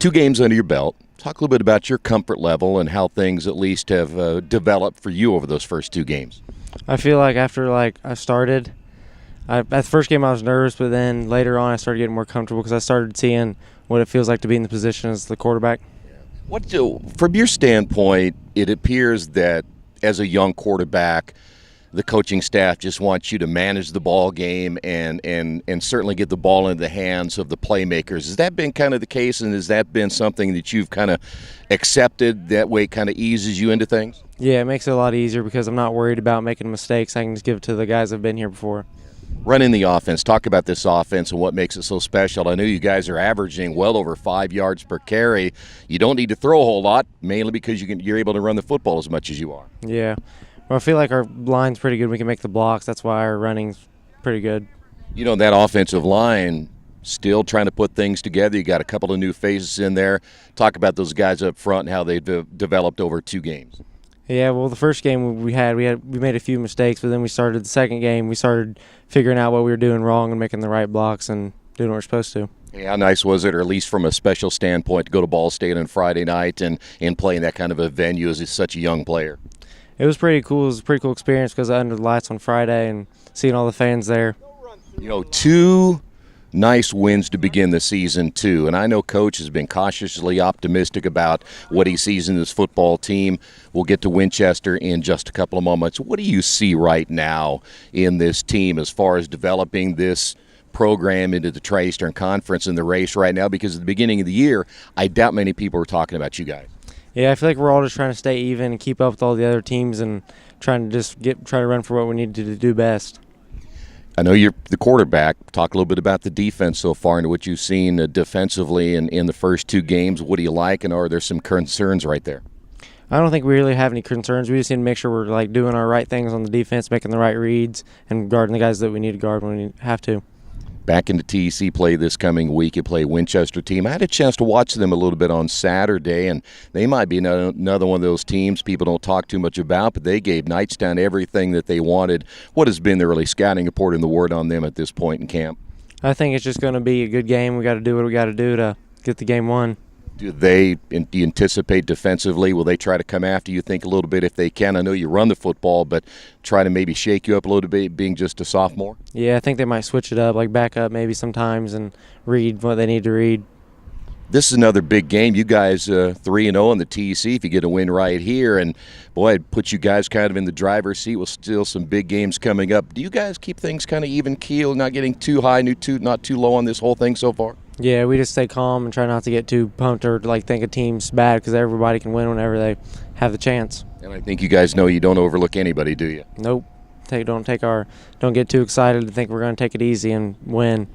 2 games under your belt. Talk a little bit about your comfort level and how things at least have developed for you over those first 2 games. I feel like after I started, at the first game I was nervous, but then later on I started getting more comfortable because I started seeing what it feels like to be in the position as the quarterback. From your standpoint, it appears that as a young quarterback, the coaching staff just wants you to manage the ball game and certainly get the ball into the hands of the playmakers. Has that been kind of the case, and has that been something that you've kind of accepted, that way it kind of eases you into things? Yeah, it makes it a lot easier because I'm not worried about making mistakes. I can just give it to the guys that have been here before. Running the offense, talk about this offense and what makes it so special. I know you guys are averaging well over 5 yards per carry. You don't need to throw a whole lot, mainly because you're able to run the football as much as you are. Yeah. Well, I feel like our line's pretty good. We can make the blocks. That's why our running's pretty good. You know, that offensive line still trying to put things together. You got a couple of new faces in there. Talk about those guys up front and how they've developed over 2 games. Yeah, well, the first game we made a few mistakes, but then we started the second game. We started figuring out what we were doing wrong and making the right blocks and doing what we're supposed to. Yeah, how nice was it, or at least from a special standpoint, to go to Ball State on Friday night and play in that kind of a venue as such a young player? It was pretty cool. It was a pretty cool experience because I was under the lights on Friday and seeing all the fans there. You know, 2 nice wins to begin the season, too. And I know Coach has been cautiously optimistic about what he sees in this football team. We'll get to Winchester in just a couple of moments. What do you see right now in this team as far as developing this program into the Tri-Eastern Conference in the race right now? Because at the beginning of the year, I doubt many people were talking about you guys. Yeah, I feel like we're all just trying to stay even and keep up with all the other teams and trying to try to run for what we need to do best. I know you're the quarterback. Talk a little bit about the defense so far and what you've seen defensively in the first 2 games. What do you like, and are there some concerns right there? I don't think we really have any concerns. We just need to make sure we're doing our right things on the defense, making the right reads, and guarding the guys that we need to guard when we have to. Back into TEC play this coming week. You play a Winchester team. I had a chance to watch them a little bit on Saturday, and they might be another one of those teams people don't talk too much about, but they gave Knightstown everything that they wanted. What has been the early scouting report and the word on them at this point in camp? I think it's just going to be a good game. We got to do what we got to do to get the game won. Do you anticipate defensively, will they try to come after you, think a little bit if they can? I know you run the football, but try to maybe shake you up a little bit being just a sophomore? Yeah, I think they might switch it up, back up maybe sometimes and read what they need to read. This is another big game. You guys 3-0 in the TEC if you get a win right here. And, boy, it puts you guys kind of in the driver's seat with still some big games coming up. Do you guys keep things kind of even keel, not getting too high, not too low on this whole thing so far? Yeah, we just stay calm and try not to get too pumped or think a team's bad because everybody can win whenever they have the chance. And I think you guys know you don't overlook anybody, do you? Nope. Don't get too excited to think we're going to take it easy and win.